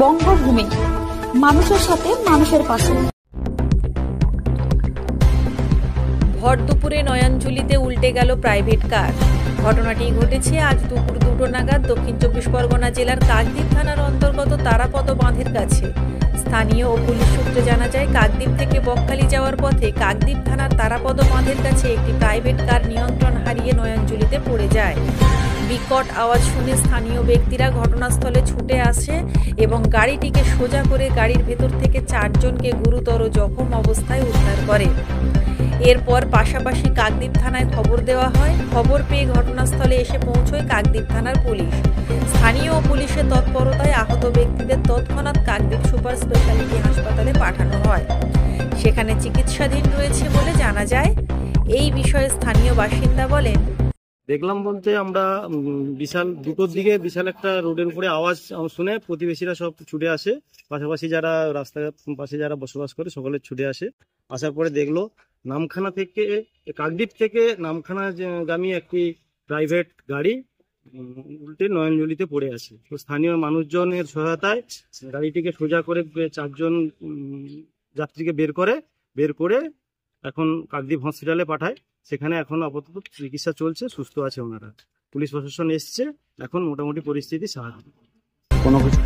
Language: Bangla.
বঙ্গভূমি, মানুষের সাথে মানুষের পাশে। ভর দুপুরে নয়নঝুলিতে উল্টে গেল প্রাইভেট কার। ঘটনাটি ঘটেছে আজ দুপুর 2টো নাগাদ দক্ষিণ 24 পরগনা জেলার কাকদ্বীপ থানার অন্তর্গত তারাপদ বাঁধের কাছে। স্থানীয় ও পুলিশ সূত্রে জানা যায়, কাকদ্বীপ থেকে বকখালি যাওয়ার পথে কাকদ্বীপ থানার তারাপদ বাঁধের কাছে একটি প্রাইভেট কার নিয়ন্ত্রণ হারিয়ে নয়নঝুলিতে পড়ে যায়। বিকট আওয়াজ শুনে স্থানীয় ব্যক্তিরা ঘটনাস্থলে ছুটে আসে এবং গাড়িটিকে সোজা করে গাড়ির ভেতর থেকে 4 জনকে গুরুতর জখম অবস্থায় উদ্ধার করে। এরপর পাশাপাশি কাকদ্বীপ থানায় খবর দেওয়া হয়। খবর পেয়ে ঘটনাস্থলে এসে পৌঁছয় কাকদ্বীপ থানার পুলিশ। স্থানীয় পুলিশের তৎপরতায় আহত ব্যক্তিদের তৎক্ষণাৎ কাকদ্বীপ সুপার স্পেশালিটি হাসপাতালে পাঠানো হয়। সেখানে চিকিৎসাধীন রয়েছে বলে জানা যায়। এই বিষয়ে স্থানীয় বাসিন্দা বলেন, দেখলাম বলতে আমরা বিশাল 2টোর দিকে বিশাল একটা রোডের উপরে আওয়াজ শুনে প্রতিবেশীরা সব ছুটে আসে। পাশাপাশি যারা রাস্তার পাশে যারা বসবাস করে সকলে ছুটে আসে। আসার পরে দেখলো নামখানা থেকে, কাকদ্বীপ থেকে নামখানা গামী একটি প্রাইভেট গাড়ি উল্টে নয়নঝুলিতে পড়ে আছে। তো স্থানীয় মানুষজনের সহায়তায় গাড়িটিকে সোজা করে 4 জন যাত্রীকে বের করে এখন কাকদ্বীপ হসপিটালে পাঠায়। সেখানে এখন আপাতত চিকিৎসা চলছে, সুস্থ আছে ওনারা। পুলিশ প্রশাসন এসছে, এখন মোটামুটি পরিস্থিতি স্বাভাবিক। কোনো কিছু